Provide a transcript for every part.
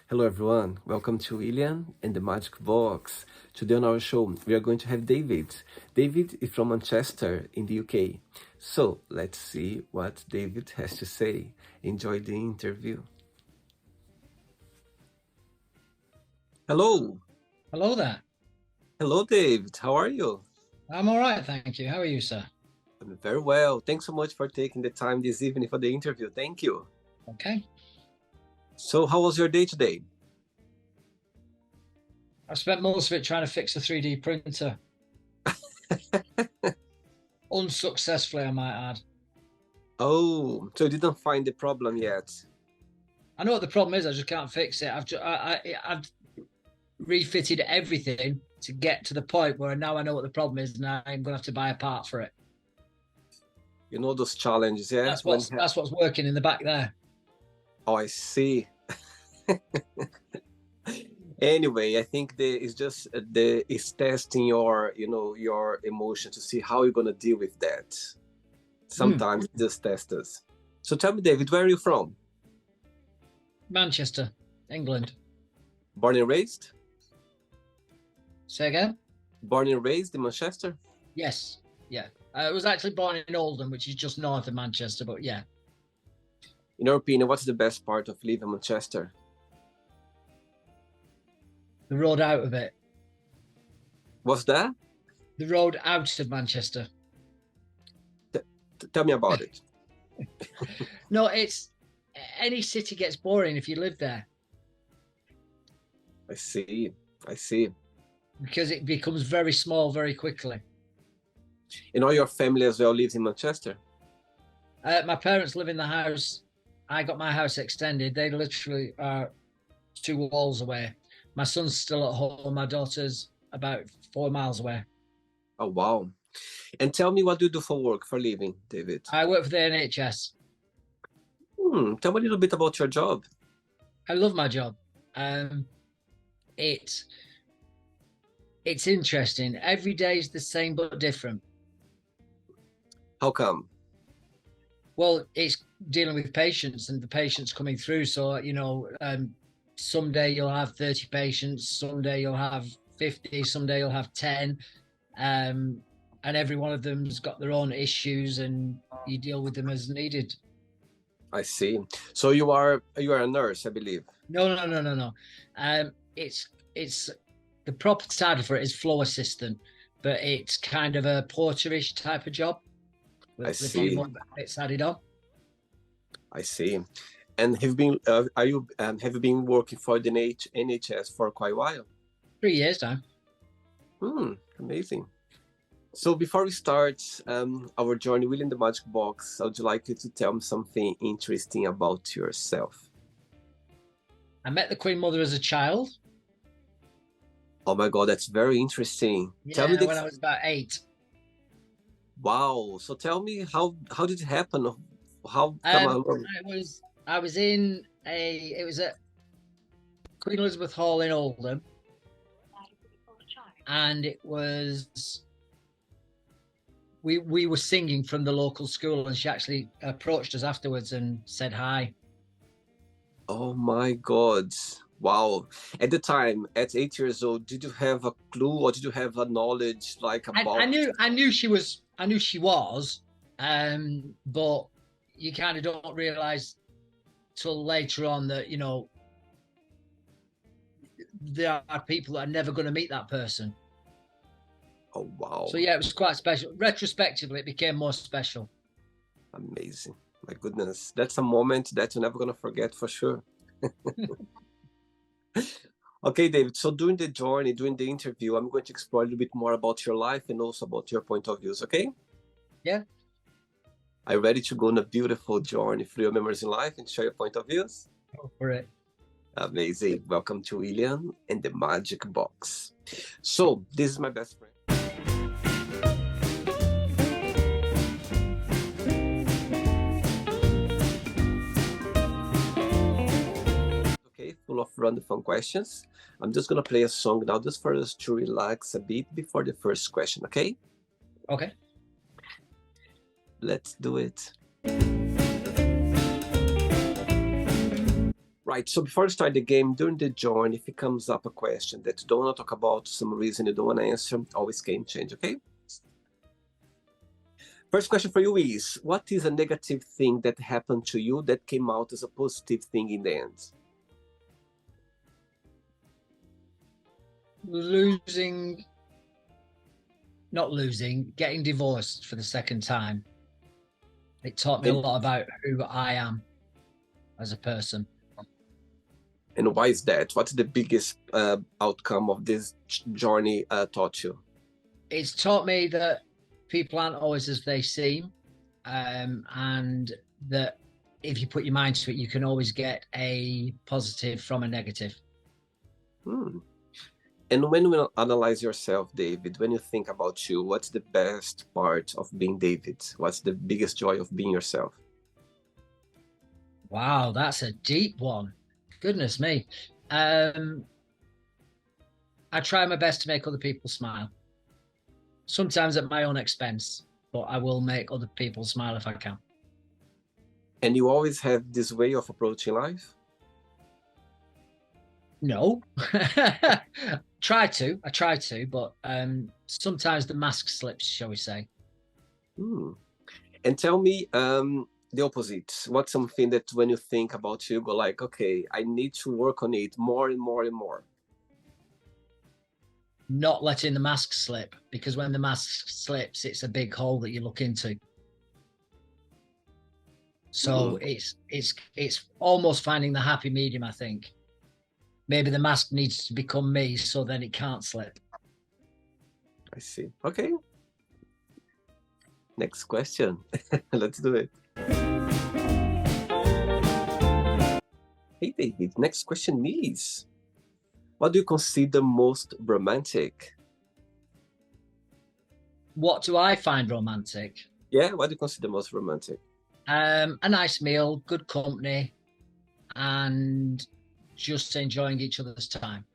Hello everyone, welcome to William and the Magic Box. Today on our show, we are going to have David. David is from Manchester in the UK. So let's see what David has to say. Enjoy the interview. Hello. Hello there. Hello David, how are you? I'm all right, thank you. How are you, sir? I'm very well. Thanks so much for taking the time this evening for the interview. Thank you. Okay. So how was your day today? I spent most of it trying to fix a 3D printer. Unsuccessfully, I might add. Oh, so you didn't find the problem yet? I know what the problem is. I just can't fix it. I've refitted everything to get to the point where now I know what the problem is, and I'm going to have to buy a part for it. You know those challenges, yeah? That's what's working in the back there. Oh, I see. Anyway, I think it's testing your emotion to see how you're gonna deal with that. Sometimes just test us. So tell me, David, where are you from? Manchester, England. Born and raised? Say again? Born and raised in Manchester? Yes. Yeah. I was actually born in Oldham, which is just north of Manchester, but yeah. In your opinion, what's the best part of living in Manchester? The road out of it. What's that? The road out of Manchester. Tell me about it. No, it's any city gets boring if you live there. I see. Because it becomes very small very quickly. And all your family as well lives in Manchester? My parents live in the house. I got my house extended. They literally are 2 walls away. My son's still at home. My daughter's about 4 miles away. Oh, wow. And tell me, what do you do for work, for living, David? I work for the NHS. Tell me a little bit about your job. I love my job. It's interesting. Every day is the same but different. How come? Well, it's dealing with patients and the patients coming through. So, someday you'll have 30 patients, someday you'll have 50, someday you'll have 10. And every one of them's got their own issues and you deal with them as needed. I see. So you are a nurse, I believe. No. It's the proper title for it is flow assistant, but it's kind of a porterish type of job. I see. It's added on. I see. And have you been working for the NHS for quite a while? 3 years now. Amazing. So before we start our journey within the Magic Box, I would like you to tell me something interesting about yourself. I met the Queen Mother as a child. Oh my God, that's very interesting. Yeah, Tell me when I was about 8. Wow. So tell me, how did it happen? How come I was in it was at Queen Elizabeth Hall in Oldham, and it was we were singing from the local school, and she actually approached us afterwards and said hi. Oh my God. Wow. At the time, at 8 years old, did you have a clue or did you have a knowledge like about? I knew she was, but you kind of don't realize till later on that, there are people that are never going to meet that person. Oh, wow. So yeah, it was quite special. Retrospectively, it became more special. Amazing. My goodness. That's a moment that you're never going to forget for sure. Okay, David. So during the journey, during the interview, I'm going to explore a little bit more about your life and also about your point of views, okay? Yeah. Are you ready to go on a beautiful journey through your memories in life and share your point of views? Go for it. Amazing. Welcome to William and the Magic Box. So this is my best friend. Full of random fun questions. I'm just gonna play a song now just for us to relax a bit before the first question, okay? Okay. Let's do it. Right, so before we start the game, during the join, if it comes up a question that you don't want to talk about, some reason you don't want to answer, always game change, okay? First question for you is, what is a negative thing that happened to you that came out as a positive thing in the end? Getting divorced for the second time. It taught me a lot about who I am as a person. And why is that? What's the biggest outcome of this journey taught you? It's taught me that people aren't always as they seem, and that if you put your mind to it, you can always get a positive from a negative. And when you analyze yourself, David, when you think about you, what's the best part of being David? What's the biggest joy of being yourself? Wow, that's a deep one. Goodness me. I try my best to make other people smile. Sometimes at my own expense, but I will make other people smile if I can. And you always have this way of approaching life? No. I try to, but sometimes the mask slips, shall we say. And tell me the opposite. What's something that when you think about you, go like, okay, I need to work on it more and more and more? Not letting the mask slip, because when the mask slips, it's a big hole that you look into. So it's almost finding the happy medium, I think. Maybe the mask needs to become me, so then it can't slip. I see. Okay. Next question. Let's do it. Hey, David, next question is, what do you consider most romantic? What do I find romantic? Yeah, what do you consider most romantic? A nice meal, good company, and just enjoying each other's time.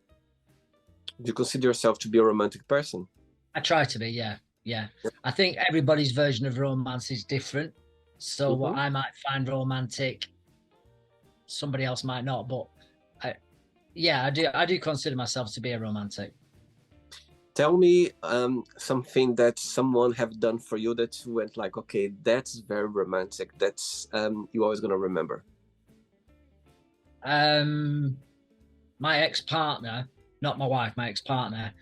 Do you consider yourself to be a romantic person? I try to be, yeah. I think everybody's version of romance is different. So what I might find romantic, somebody else might not. But I do consider myself to be a romantic. Tell me something that someone have done for you that you went like, okay, that's very romantic. That's you always gonna remember. My ex-partner, not my wife, my ex-partner,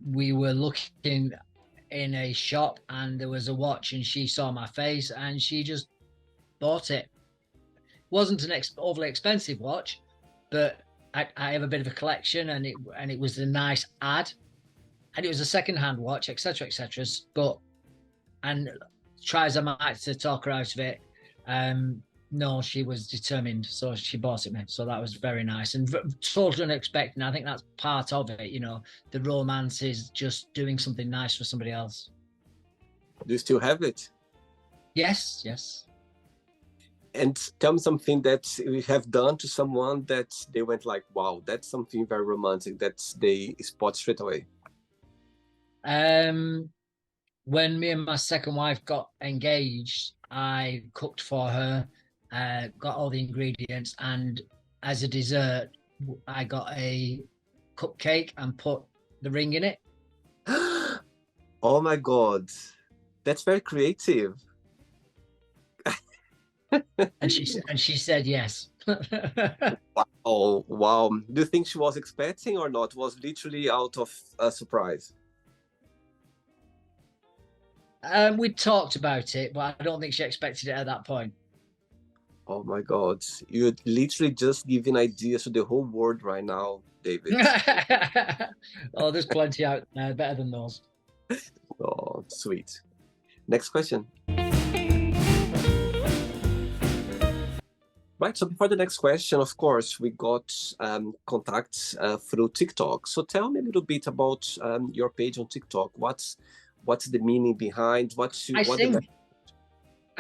we were looking in a shop and there was a watch and she saw my face and she just bought it. It wasn't an overly expensive watch, but I have a bit of a collection and it was a nice ad and it was a second-hand watch, etc., etc. But and try as I might to talk her out of it, no, she was determined, so she bought it me. So that was very nice and totally unexpected. I think that's part of it, you know. The romance is just doing something nice for somebody else. Do you still have it? Yes. And tell me something that you have done to someone that they went like, wow, that's something very romantic that they spot straight away. When me and my second wife got engaged, I cooked for her, got all the ingredients, and as a dessert, I got a cupcake and put the ring in it. Oh my God, that's very creative. and she said yes. Wow. Do you think she was expecting or not? Was literally out of a surprise? We talked about it, but I don't think she expected it at that point. Oh my God, you're literally just giving ideas to the whole world right now, David. Oh, there's plenty out there better than those. Oh, sweet. Next question. Right, so before the next question, of course, we got contacts through TikTok. So tell me a little bit about your page on TikTok. What's the meaning behind? I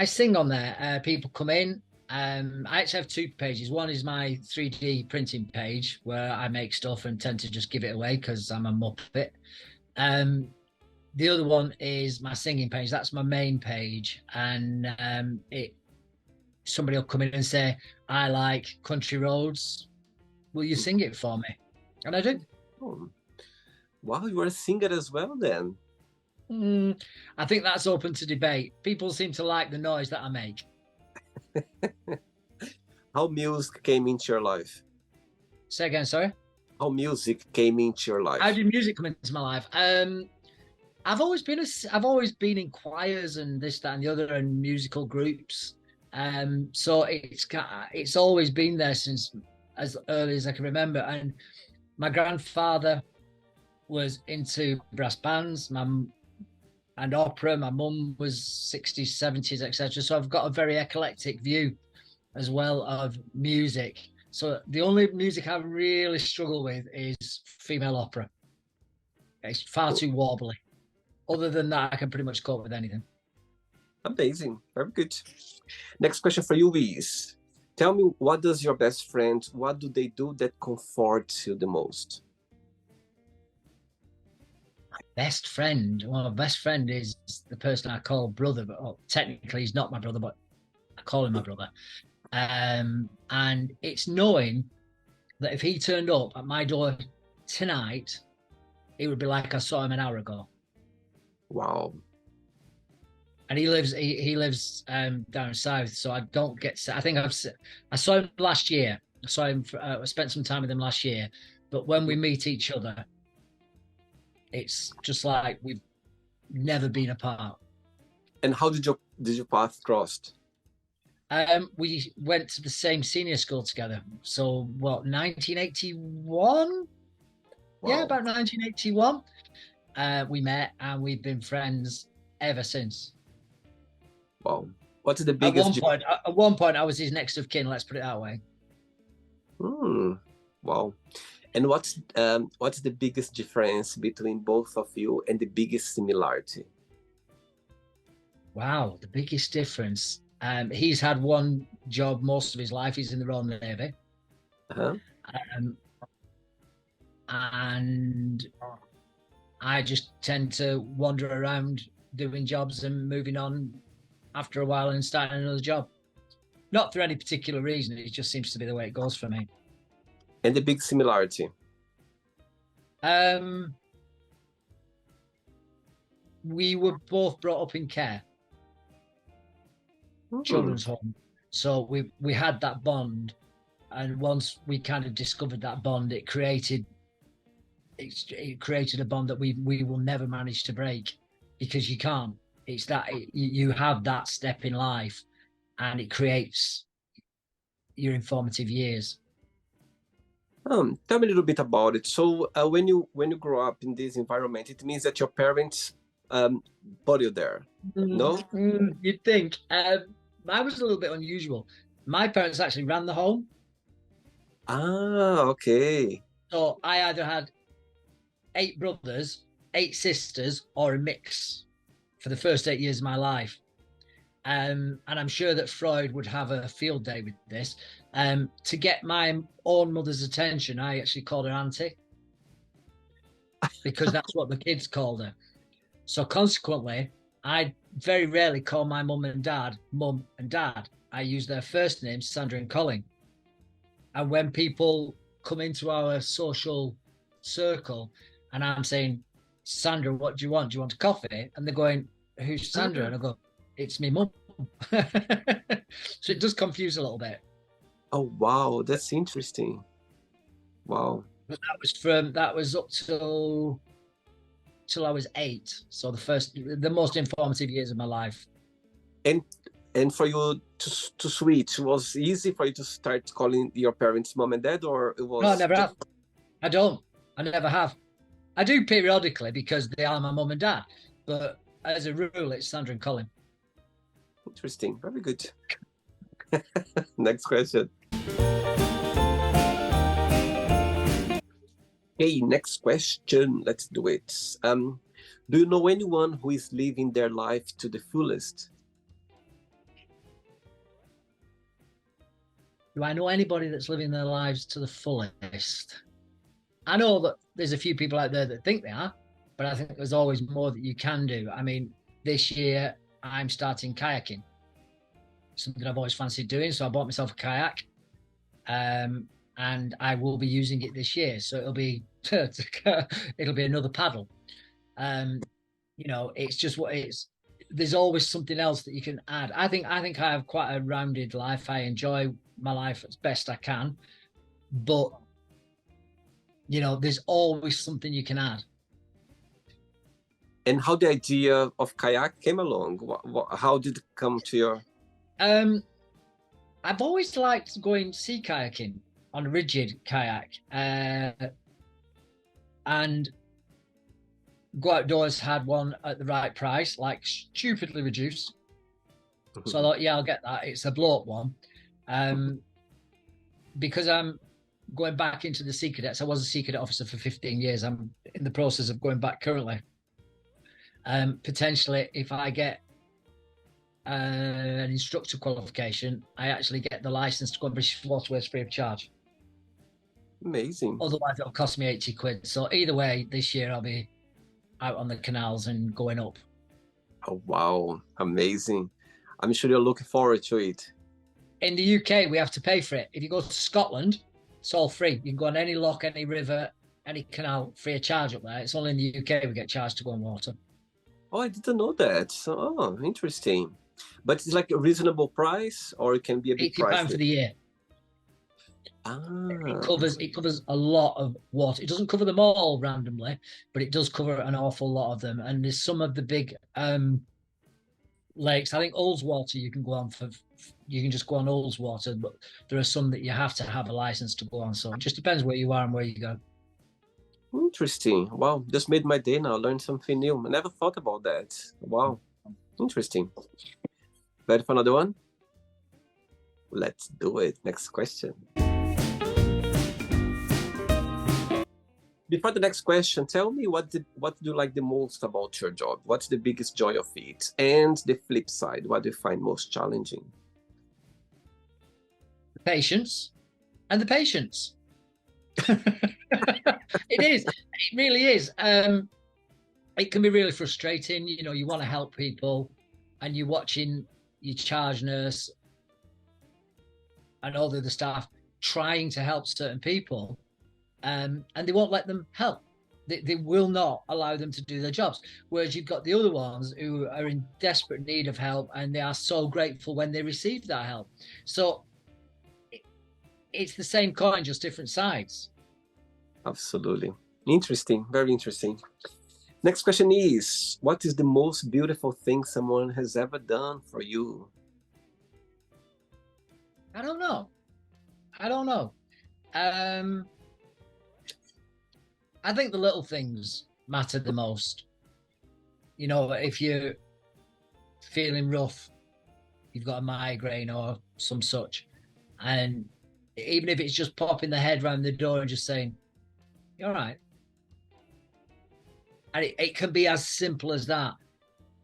sing on there. People come in. I actually have two pages. One is my 3D printing page where I make stuff and tend to just give it away because I'm a muppet. The other one is my singing page. That's my main page, and it somebody will come in and say, I like Country Roads. Will you sing it for me? And I do. Oh, wow, you are a singer as well then. I think that's open to debate. People seem to like the noise that I make. How music came into your life? Say again, sorry. How music came into your life? How did music come into my life? I've always been in choirs and this, that, and the other, and musical groups. So it's always been there since as early as I can remember. And my grandfather was into brass bands, and opera. My mum was 60s, 70s, etc. So I've got a very eclectic view as well of music. So the only music I really struggle with is female opera. It's far too wobbly. Other than that, I can pretty much cope with anything. Amazing. Very good. Next question for you is, tell me, what does your best friend, what do they do that comforts you the most? My best friend, well, my best friend is the person I call brother, but technically he's not my brother, but I call him my brother. And it's knowing that if he turned up at my door tonight, it would be like I saw him an hour ago. Wow. And he lives down south, so I don't get. I think I saw him last year. I saw him. I spent some time with him last year, but when we meet each other, it's just like we've never been apart. And how did your path crossed? We went to the same senior school together. So what, 1981? Wow. Yeah, about 1981. We met and we've been friends ever since. Wow. What's the biggest... At one point, I was his next of kin, let's put it that way. Wow. And what's the biggest difference between both of you and the biggest similarity? Wow, the biggest difference. He's had one job most of his life. He's in the Royal Navy. And I just tend to wander around doing jobs and moving on after a while and starting another job. Not for any particular reason. It just seems to be the way it goes for me. And the big similarity? We were both brought up in care. Children's home. So we had that bond. And once we kind of discovered that bond, it created a bond that we will never manage to break, because you can't. It's that you have that step in life and it creates your informative years. Tell me a little bit about it. So when you grow up in this environment, it means that your parents put you there, no? You'd think. Mine was a little bit unusual. My parents actually ran the home. Ah, okay. So I either had 8 brothers, 8 sisters, or a mix for the first 8 years of my life. And I'm sure that Freud would have a field day with this. To get my own mother's attention, I actually called her auntie, because that's what the kids called her. So consequently, I very rarely call my mum and dad mum and dad. I use their first names, Sandra and Colin. And when people come into our social circle and I'm saying, Sandra, what do you want? Do you want a coffee? And they're going, who's Sandra? And I go, it's me mum. So it does confuse a little bit. Oh, wow. That's interesting. Wow. But that was up till I was 8. So the most informative years of my life. And for you to switch, was it easy for you to start calling your parents mom and dad, or it was... No, I never have. I don't. I never have. I do periodically because they are my mum and dad. But as a rule, it's Sandra and Colin. Interesting. Very good. Next question. Okay, next question. Let's do it. Do you know anyone who is living their life to the fullest? Do I know anybody that's living their lives to the fullest? I know that there's a few people out there that think they are, but I think there's always more that you can do. I mean, this year I'm starting kayaking. something I've always fancied doing. So I bought myself a kayak, and I will be using it this year. So it'll be another paddle. It's just what it's. There's always something else that you can add. I think I have quite a rounded life. I enjoy my life as best I can, but there's always something you can add. And how the idea of kayak came along? How did it come to your... I've always liked going sea kayaking on a rigid kayak, and Go Outdoors had one at the right price, like stupidly reduced. So I thought, yeah, I'll get that. It's a blow-up one. Because I'm going back into the Sea Cadets. I was a Sea Cadet officer for 15 years. I'm in the process of going back currently. Potentially, if I get an instructor qualification, I actually get the license to go on British waterways free of charge. Amazing. Otherwise, it'll cost me 80 quid. So either way, this year I'll be out on the canals and going up. Oh, wow. Amazing. I'm sure you're looking forward to it. In the UK, we have to pay for it. If you go to Scotland, it's all free. You can go on any loch, any river, any canal, free of charge up there. It's only in the UK we get charged to go on water. Oh, I didn't know that. Oh, interesting. But it's like a reasonable price, or it can be a bit pricey? £80 for the year. It covers a lot of water. It doesn't cover them all randomly, but it does cover an awful lot of them. And there's some of the big lakes. I think Ullswater you can go on for. You can just go on Ullswater, but there are some that you have to have a license to go on. So it just depends where you are and where you go. Interesting. Wow, just made my day now. I learned something new. I never thought about that. Wow, interesting. Ready for another one? Let's do it. Next question. Before the next question, tell me what do you like the most about your job? What's the biggest joy of it? And the flip side, what do you find most challenging? The patience and the patience. It is. It really is. It can be really frustrating. You want to help people and you're watching your charge nurse and all the other staff trying to help certain people. And they won't let them help. They will not allow them to do their jobs. Whereas you've got the other ones who are in desperate need of help, and they are so grateful when they receive that help. So it's the same coin, just different sides. Absolutely. Interesting. Very interesting. Next question is, what is the most beautiful thing someone has ever done for you? I don't know. I think the little things matter the most. If you're feeling rough, you've got a migraine or some such, and even if it's just popping the head round the door and just saying, "You're all right," and it can be as simple as that.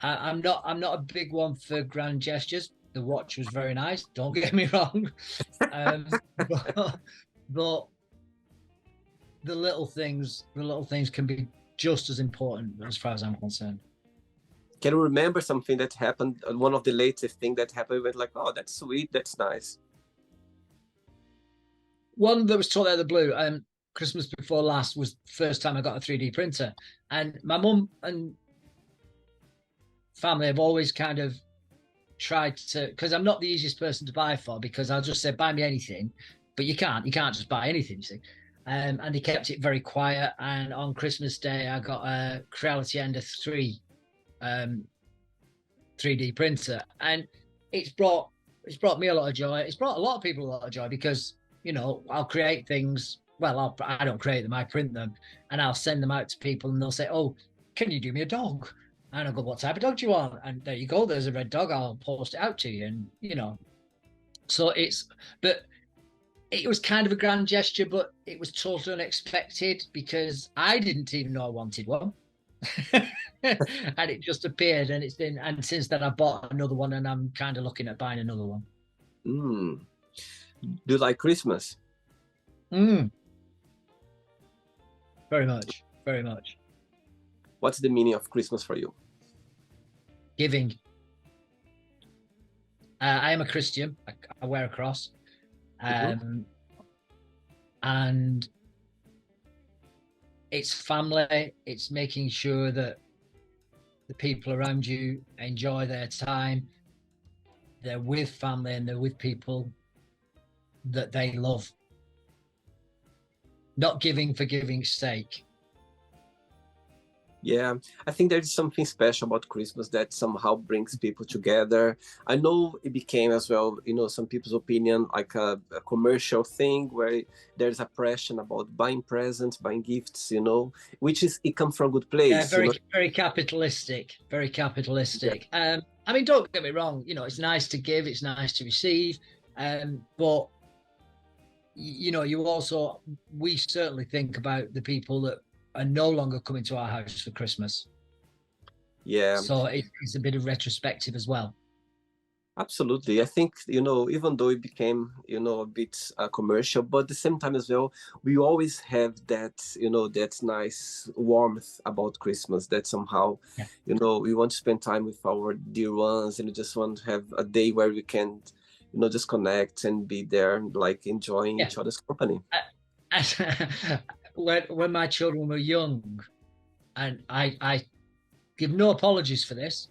I'm not a big one for grand gestures. The watch was very nice. Don't get me wrong, but the little things can be just as important as far as I'm concerned. Can you remember something that happened? One of the latest things that happened, went like, "Oh, that's sweet. That's nice." One that was totally out of the blue. Christmas before last was the first time I got a 3D printer, and my mum and family have always kind of tried to, because I'm not the easiest person to buy for, because I'll just say, buy me anything, but you can't just buy anything, you see. And they kept it very quiet. And on Christmas Day, I got a Creality Ender 3 3D printer, and it's brought me a lot of joy. It's brought a lot of people a lot of joy, because I'll create things. Well, I don't create them, I print them, and I'll send them out to people, and they'll say, "Oh, can you do me a dog?" And I'll go, "What type of dog do you want?" And there you go, there's a red dog, I'll post it out to you. And so it was kind of a grand gesture, but it was totally unexpected, because I didn't even know I wanted one. And it just appeared, and since then I bought another one, and I'm kind of looking at buying another one. Do you like Christmas? Very much, very much. What's the meaning of Christmas for you? Giving. I am a Christian. I wear a cross. Hmm. And it's family. It's making sure that the people around you enjoy their time. They're with family and they're with people that they love. Not giving for giving's sake. Yeah, I think there's something special about Christmas that somehow brings people together. I know it became as well, some people's opinion, like a commercial thing where there's a pressure about buying presents, buying gifts, which is, it comes from a good Yeah, place. very capitalistic. Very Yeah, capitalistic. I mean, don't get me wrong. It's nice to give. It's nice to receive. But we certainly think about the people that are no longer coming to our house for Christmas. yeah. So it's a bit of retrospective as well. Absolutely. I think, even though it became, a bit commercial, but at the same time as well, we always have that, that nice warmth about Christmas that somehow, Yeah. we want to spend time with our dear ones and we just want to have a day where we can, just connect and be there, like enjoying Yeah. each other's company. When my children were young, and I give no apologies for this,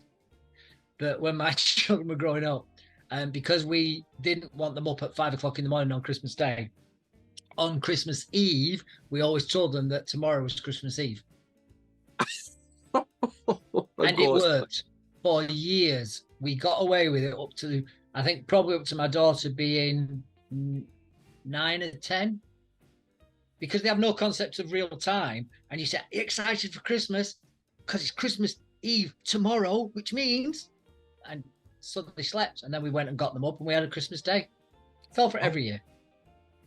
but when my children were growing up, and because we didn't want them up at 5 o'clock in the morning on Christmas Day, on Christmas Eve, we always told them that tomorrow was Christmas Eve. Of And it course. worked for years. We got away with it up to, I think, probably up to my daughter being 9 or 10, because they have no concept of real time. And you say, "Are you excited for Christmas?" Because it's Christmas Eve tomorrow, which means, and so they slept. And then we went and got them up and we had a Christmas Day. Fell for Oh, every year.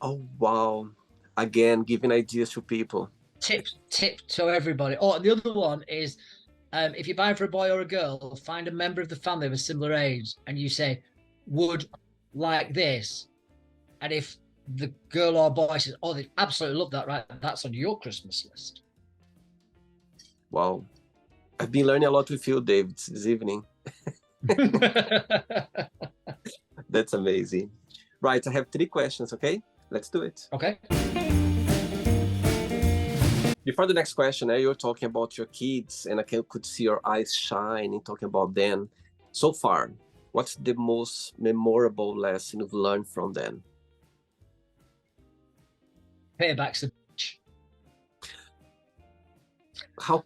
oh, wow. Again, giving ideas to people. Tip to everybody. Oh, and the other one is, if you buy for a boy or a girl, find a member of the family of a similar age, and you say, "Would like this," and if the girl or boy says, "Oh, they absolutely love that," right? That's on your Christmas list. Wow. I've been learning a lot with you, David, this evening. That's amazing. Right, I have 3 questions, okay? Let's do it. Okay. Before the next question, you're talking about your kids, and could see your eyes shine in talking about them. So far, what's the most memorable lesson you've learned from them? Payback's a bitch. How?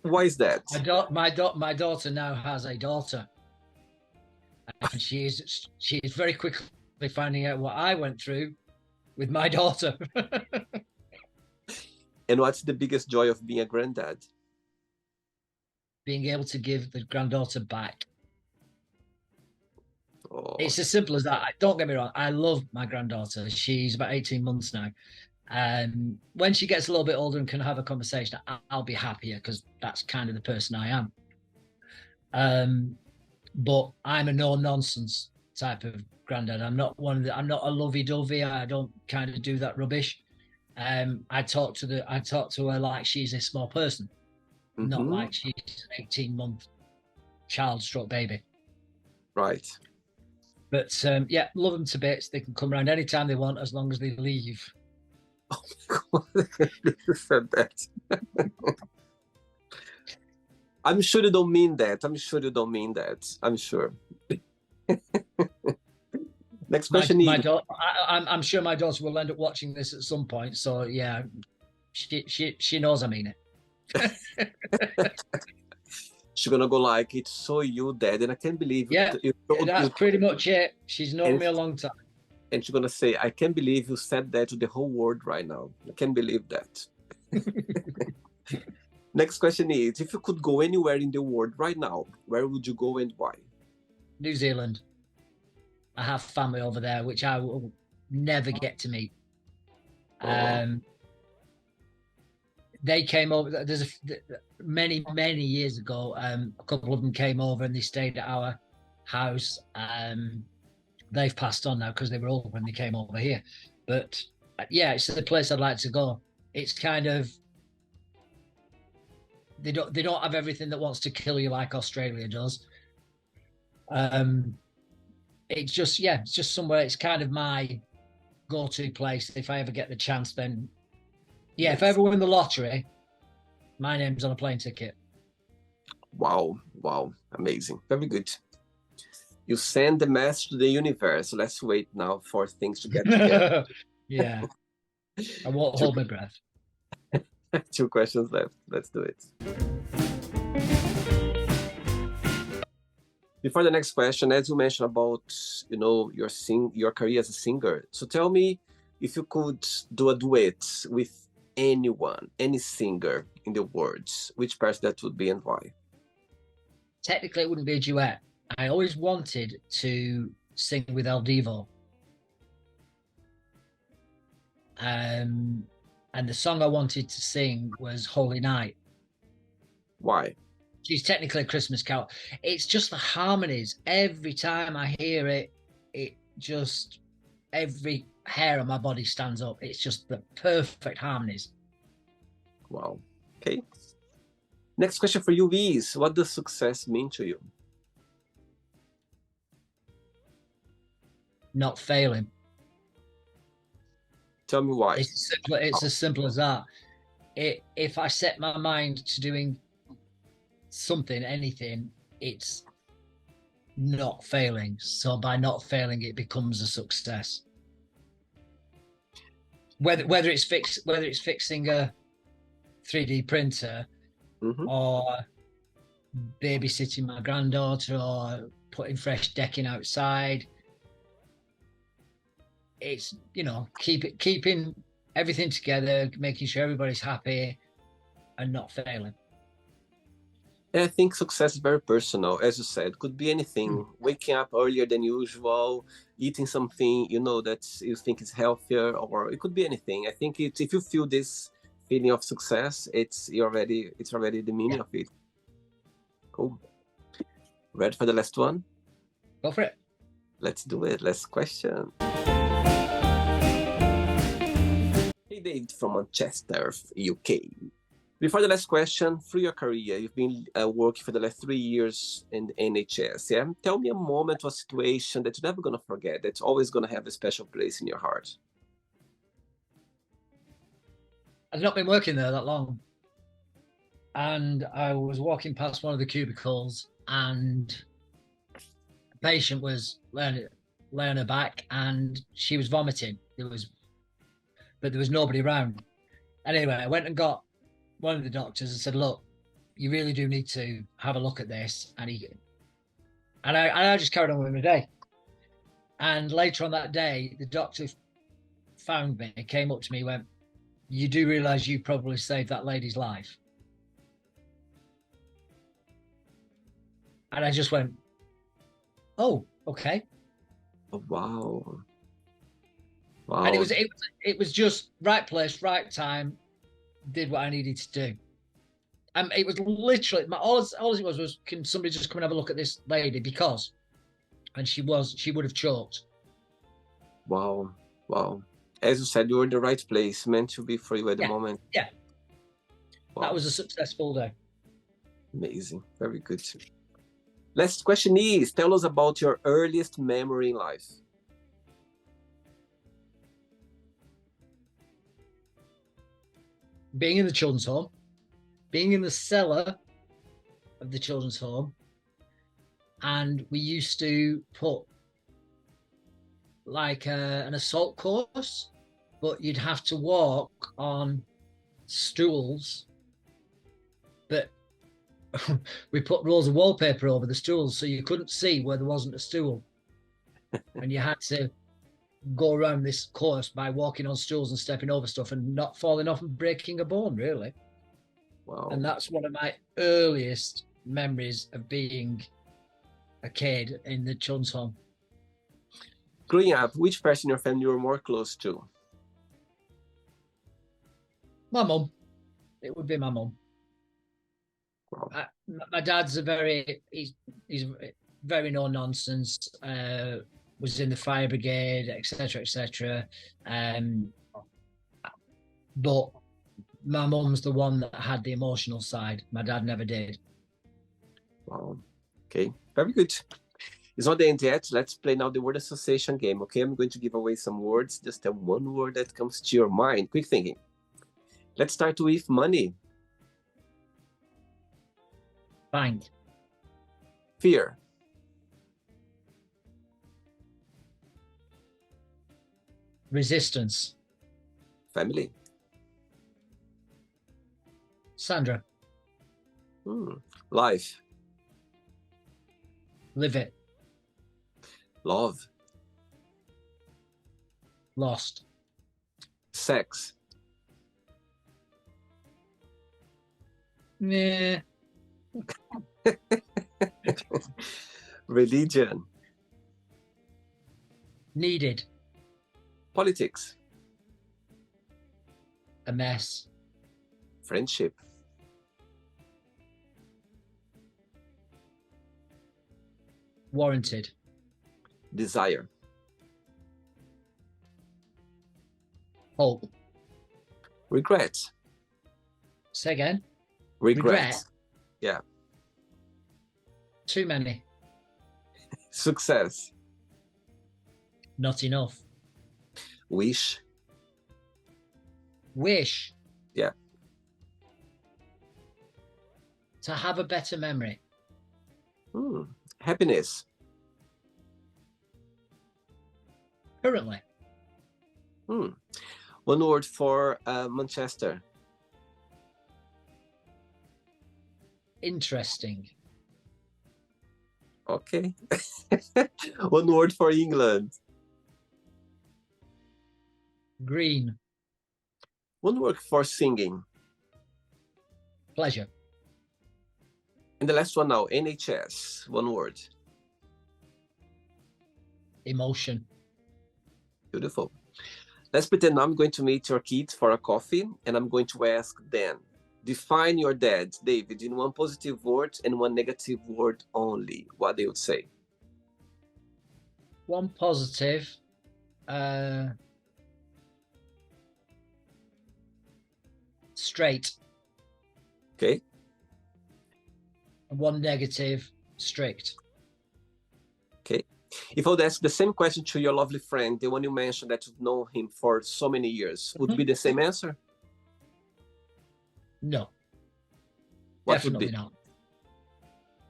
Why is that? My daughter now has a daughter, and she's very quickly finding out what I went through with my daughter. And what's the biggest joy of being a granddad? Being able to give the granddaughter back. Oh, It's as simple as that. Don't get me wrong. I love my granddaughter. She's about 18 months now. When she gets a little bit older and can have a conversation, I'll be happier because that's kind of the person I am. But I'm a no nonsense type of granddad. I'm not I'm not a lovey dovey. I don't kind of do that rubbish. I talk to her like she's a small person, not mm-hmm. like she's an 18-month child stroke baby. Right. But yeah, love them to bits. They can come around anytime they want as long as they leave. You said that. I'm sure you don't mean that. I'm sure you don't mean that. I'm sure. Next question. I'm sure my daughter will end up watching this at some point. So yeah, she knows I mean it. She's gonna go like, "It's so you, Dad," and I can't believe Yeah, that's pretty much it. She's known me a long time. And she's gonna say, "I can't believe you said that to the whole world right now. I can't believe that." Next question is, if you could go anywhere in the world right now, where would you go and why? New Zealand. I have family over there, which I will never get to meet. They came over. There's many years ago. A couple of them came over and they stayed at our house. They've passed on now because they were old when they came over here. But yeah, it's the place I'd like to go. It's kind of they don't have everything that wants to kill you like Australia does. it's just, yeah, it's just somewhere. It's kind of my go-to place. If I ever get the chance, then yeah, if I Nice. ever win the lottery, my name's on a plane ticket. Wow, wow, amazing. Very good. You send the message to the universe. Let's wait now for things to get together. Yeah, I won't Two, hold my breath. two questions left. Let's do it. Before the next question, as you mentioned about, your career as a singer. So tell me if you could do a duet with anyone, any singer in the world, which person that would be and why? Technically, it wouldn't be a duet. I always wanted to sing with El Divo. And the song I wanted to sing was Holy Night. Why? She's technically a Christmas carol. It's just the harmonies. Every time I hear it, it just, every hair on my body stands up. It's just the perfect harmonies. Wow. Okay. Next question for you is, what does success mean to you? Not failing. Tell me why. It's as simple as that. If I set my mind to doing something, anything, it's not failing. So by not failing, it becomes a success. Whether it's fixing a 3D printer, Mm-hmm. or babysitting my granddaughter, or putting fresh decking outside. It's, keeping everything together, making sure everybody's happy and not failing. And I think success is very personal, as you said. Could be anything. Waking up earlier than usual, eating something that you think is healthier, or it could be anything. I think if you feel this feeling of success, it's already the meaning Yeah, of it. Cool. Ready for the last one? go for it. Let's do it. Last question. Hey, David from Manchester, UK. Before the last question, through your career, you've been working for the last 3 years in the NHS. Yeah, tell me a moment or situation that you're never gonna forget. That's always gonna have a special place in your heart. I've not been working there that long, and I was walking past one of the cubicles, and a patient was laying on her back, and she was vomiting. But there was nobody around. Anyway, I went and got one of the doctors and said, "Look, you really do need to have a look at this." And I just carried on with my day. And later on that day, the doctor found me, came up to me, went, "You do realize you probably saved that lady's life?" And I just went, "Oh, okay." Oh, wow. And Wow. it was just right place, right time, did what I needed to do. It was literally all it was, can somebody just come and have a look at this lady? And she would have choked. Wow. Wow. As you said, you were in the right place, meant to be for you at the Yeah, moment. yeah. Wow. That was a successful day. Amazing. Very good. Last question is, tell us about your earliest memory in life. Being in the children's home, being in the cellar of the children's home, and we used to put like an assault course, but you'd have to walk on stools, but we put rolls of wallpaper over the stools so you couldn't see where there wasn't a stool. And you had to go around this course by walking on stools and stepping over stuff and not falling off and breaking a bone, really. Wow. And that's one of my earliest memories of being a kid in the children's home. Growing up, which person in your family you were more close to? My mum. It would be my mum. Wow. My dad's he's very no nonsense. Was in the fire brigade, etc., etc. But my mum's the one that had the emotional side. My dad never did. Wow. Okay. Very good. It's not the end yet. Let's play now the word association game, okay? I'm going to give away some words. Just tell one word that comes to your mind. Quick thinking. Let's start with money. Bank. Fear. Resistance. Family. Sandra. Life. Live it. Love. Lost. Sex. Nah. Religion. Needed. Politics. A mess. Friendship. Warranted. Desire. Hope. Regret. Say again. Regret. Yeah. Too many. Success. Not enough. Wish. Wish. Yeah. To have a better memory. Happiness. Currently. One word for Manchester. Interesting. Okay. One word for England. Green. One word for singing. Pleasure. And the last one now, NHS. One word. Emotion. Beautiful. Let's pretend now I'm going to meet your kids for a coffee, and I'm going to ask them, define your dad, David, in one positive word and one negative word only. What they would say? One positive. Straight. Okay. And one negative. Strict. Okay. If I would ask the same question to your lovely friend, the one you mentioned that you've known him for so many years, would be the same answer? No. What Definitely would be?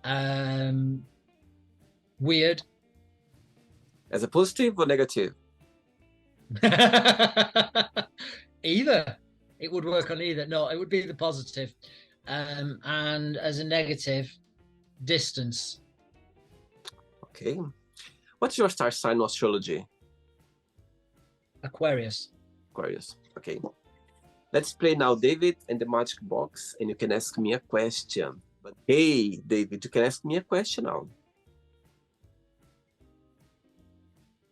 not. Weird. As a positive or negative? Either. It would work on either. No, it would be the positive. And as a negative, distance. Okay. What's your star sign astrology? Aquarius. Aquarius. Okay. Let's play now David and the magic box, and you can ask me a question. But hey, David, you can ask me a question now.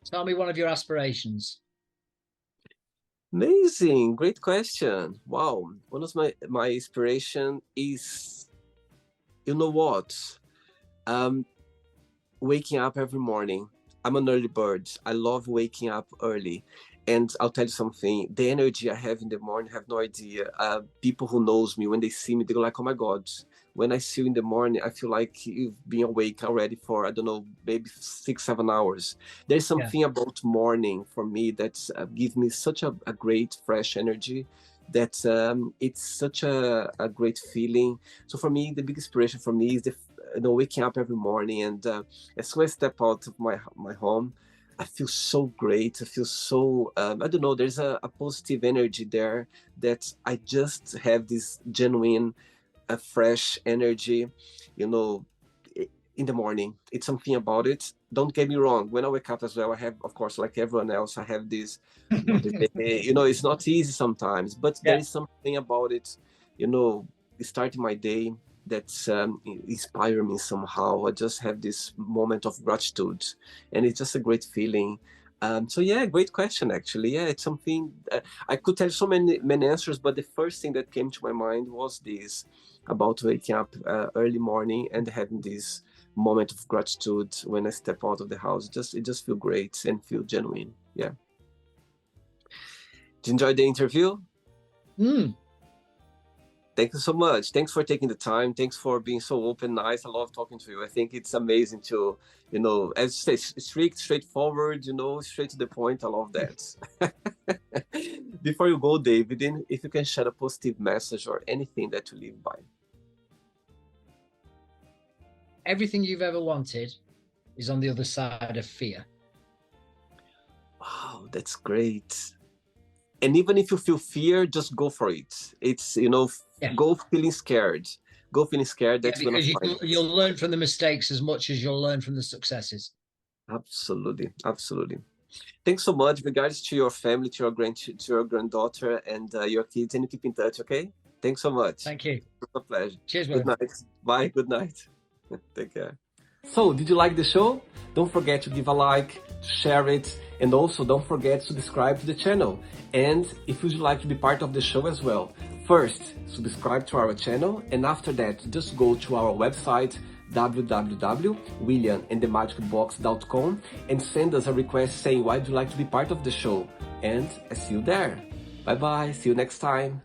Tell me one of your aspirations. Amazing, great question. Wow, one of my inspiration is, you know what? Waking up every morning. I'm an early bird. I love waking up early. And I'll tell you something, the energy I have in the morning, I have no idea. People who knows me, when they see me, they go like, oh my God, when I see you in the morning, I feel like you've been awake already for, I don't know, maybe 6-7 hours. There's something about morning for me that gives me such a great fresh energy that it's such a great feeling. So for me, the big inspiration for me is waking up every morning, and as soon as I step out of my home, I feel so great. I feel so, I don't know, there's a positive energy there that I just have this genuine, fresh energy, in the morning. It's something about it. Don't get me wrong. When I wake up as well, I have, of course, like everyone else, I have this, it's not easy sometimes, but there is something about it, starting my day that's inspire me somehow. I just have this moment of gratitude, and it's just a great feeling. So yeah, great question actually. Yeah, it's something I could tell so many answers, but the first thing that came to my mind was this about waking up early morning and having this moment of gratitude when I step out of the house. It just feel great and feel genuine. Yeah. Did you enjoy the interview? Thank you so much. Thanks for taking the time. Thanks for being so open, nice. I love talking to you. I think it's amazing to, as you say, strict, straightforward, straight to the point. I love that. Before you go, David, if you can share a positive message or anything that you live by. Everything you've ever wanted is on the other side of fear. Wow, that's great. And even if you feel fear, just go for it. It's, go feeling scared. Go feeling scared. That's Yeah, because gonna find you'll learn from the mistakes as much as you'll learn from the successes. Absolutely, absolutely. Thanks so much. Regards to your family, to your granddaughter, and your kids, and keep in touch. Okay. Thanks so much. Thank you. It's a pleasure. Cheers, Good brother. night. Bye. Good night. Take care. So, did you like the show? Don't forget to give a like, to share it, and also don't forget to subscribe to the channel. And if you'd like to be part of the show as well, first, subscribe to our channel, and after that, just go to our website, www.williamandthemagicbox.com, and send us a request saying why you'd like to be part of the show. And I see you there. Bye bye, see you next time.